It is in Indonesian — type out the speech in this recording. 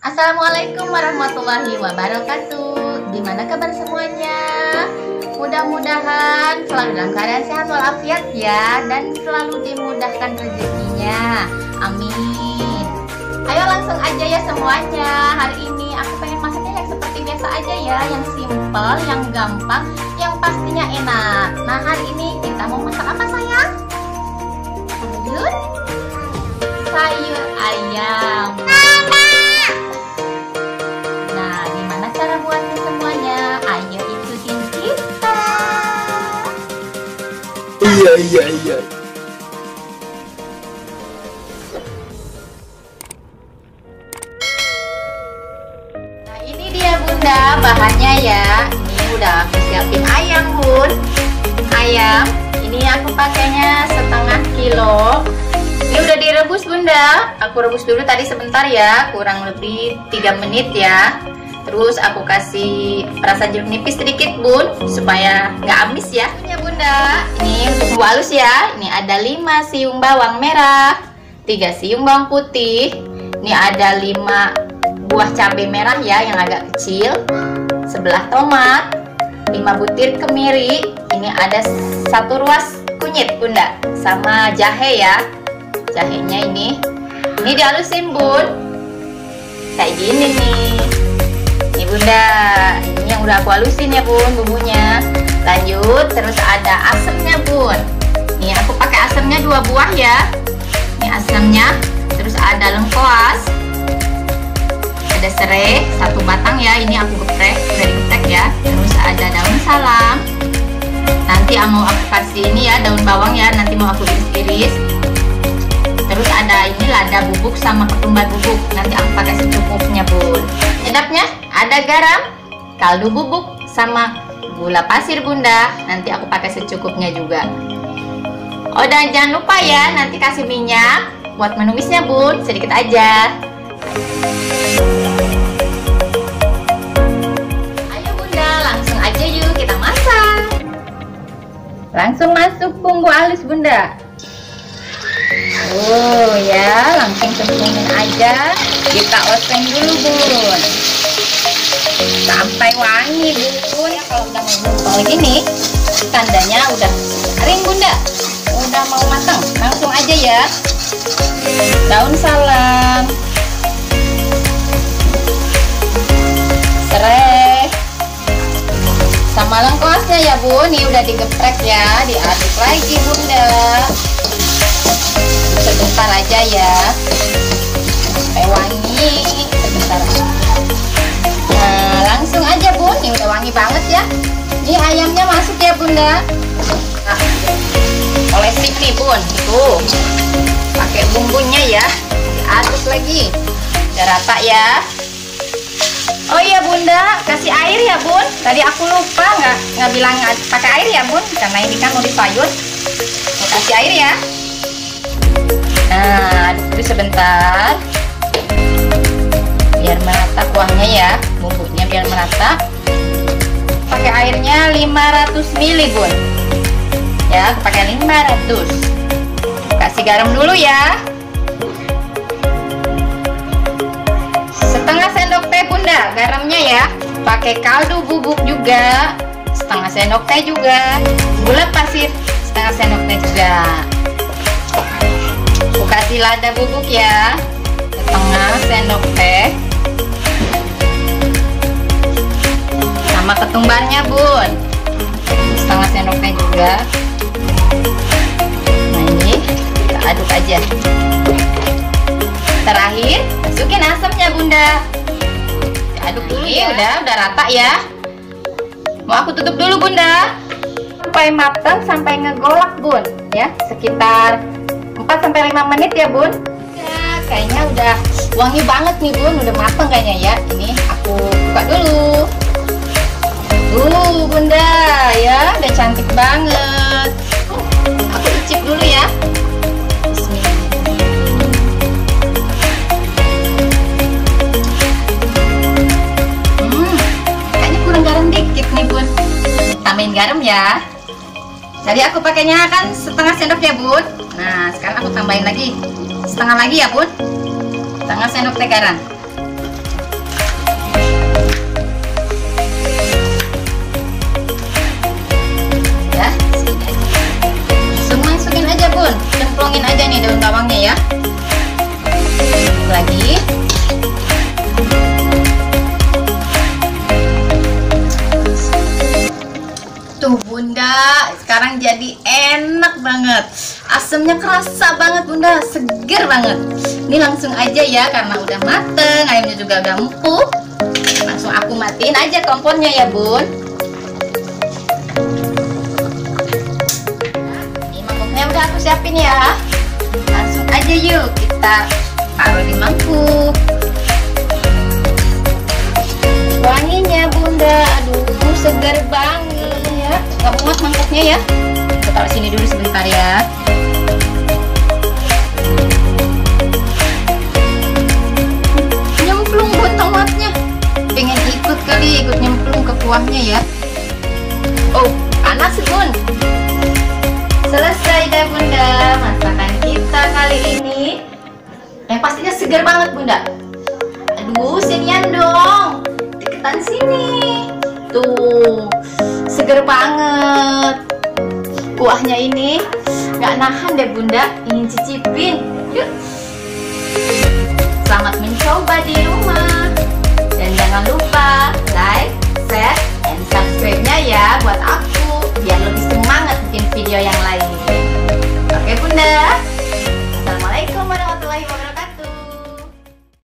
Assalamualaikum warahmatullahi wabarakatuh. Gimana kabar semuanya? Mudah-mudahan selalu dalam keadaan sehat walafiat ya, dan selalu dimudahkan rezekinya. Amin. Ayo langsung aja ya semuanya. Hari ini aku pengen masaknya yang seperti biasa aja ya, yang simple, yang gampang, yang pastinya enak. Nah, hari ini kita mau masak apa sayang? Sayur ayam. Nah, gimana cara buatnya semuanya? Ayo ikutin kita. Iya. Nah, ini dia Bunda bahannya ya. Ini udah aku siapin ayam Bun. Ayam ini aku pakainya setengah kilo. Ini udah direbus Bunda. Aku rebus dulu tadi sebentar ya, kurang lebih 3 menit ya. Terus aku kasih perasan jeruk nipis sedikit Bun, supaya nggak amis ya. Ya Bunda, ini untuk bumbu halus ya. Ini ada 5 siung bawang merah, 3 siung bawang putih. Ini ada 5 buah cabai merah ya yang agak kecil, sebelah tomat, 5 butir kemiri. Ini ada 1 ruas kunyit Bunda, sama jahe ya. Jahenya ini dihalusin Bun, kayak gini nih. Ini Bunda, ini yang udah aku halusin ya Bun bumbunya. Lanjut, terus ada asemnya Bun. Nih aku pakai asemnya 2 buah ya. Ini asemnya. Terus ada lengkoas, ada serai 1 batang ya. Ini aku geprek, udah digeprek ya. Terus ada daun salam. Nanti mau aku kasih ini ya, daun bawang ya. Nanti mau aku iris-iris. Terus ada ini lada bubuk sama ketumbar bubuk. Nanti aku pakai secukupnya Bun. Penyedapnya ada garam, kaldu bubuk, sama gula pasir Bunda. Nanti aku pakai secukupnya juga. Oh, dan jangan lupa ya, nanti kasih minyak buat menumisnya Bun, sedikit aja. Ayo Bunda, langsung aja yuk kita masak. Langsung masuk bumbu halus Bunda. Oh ya, langsung tepungin aja. Kita oseng dulu Bun, sampai wangi Bun. Ya, kalau udah mau bungkol gini, tandanya udah kering Bunda, udah mau matang. Langsung aja ya. Daun salam, serai, sama lengkuasnya ya Bun. Ini udah digeprek ya, diaduk lagi Bunda. Sebentar aja ya, sampai wangi. Sebentar. Nah, langsung aja Bun, ini udah wangi banget ya. Ini ayamnya masuk ya Bunda. Nah, olesi nih Bun, itu pakai bumbunya ya, diaduk lagi, udah rata ya. Oh iya Bunda, kasih air ya Bun. Tadi aku lupa nggak bilang pakai air ya Bun, karena ini kan mau sayur. Mau kasih air ya. Nah, aduk dulu sebentar biar merata kuahnya ya, bumbunya biar merata. Pakai airnya 500 ml Bun ya, pakai 500. Kasih garam dulu ya, setengah sendok teh Bunda garamnya ya. Pakai kaldu bubuk juga setengah sendok teh juga, gula pasir setengah sendok teh juga. Aku kasih lada bubuk ya, setengah sendok teh, sama ketumbarnya Bun, setengah sendok teh juga. Nah, ini kita aduk aja. Terakhir masukin asamnya Bunda, aduk dulu ya. Udah rata ya. Mau aku tutup dulu Bunda, sampai matang, sampai ngegolak Bun ya, sekitar 4-5 menit ya Bun. Ya, kayaknya udah wangi banget nih Bun, udah matang kayaknya ya. Ini aku buka dulu. Bunda ya, udah cantik banget. Aku icip dulu ya. Bismillah. Kayaknya kurang garam dikit nih Bun. Tambahin garam ya. Tadi aku pakainya kan setengah sendok ya Bun. Nah, sekarang aku tambahin lagi setengah lagi ya Bun, setengah sendok teh garam. cemplungin aja nih daun bawangnya ya. Lagi. Tuh Bunda, sekarang jadi enak banget. Asamnya kerasa banget Bunda, seger banget. Ini langsung aja ya, karena udah mateng, ayamnya juga udah empuk. Langsung aku matiin aja kompornya ya Bun. Ini mangkuknya udah aku siapin ya. Langsung aja yuk kita taruh di mangkuk. Wanginya Bunda, aduh seger banget. Gak muat mangkuknya ya. Kita taruh sini dulu sebentar ya. Nyemplung buat tomatnya. Pengen ikut kali, ikut nyemplung ke kuahnya ya. Oh, panas Bun. Selesai dah Bunda masakan kita kali ini. Yang pastinya segar banget Bunda. Aduh, sinian dong. Deketan sini. Tuh, seger banget. Kuahnya ini nggak nahan deh Bunda, ingin cicipin. Yuk. Selamat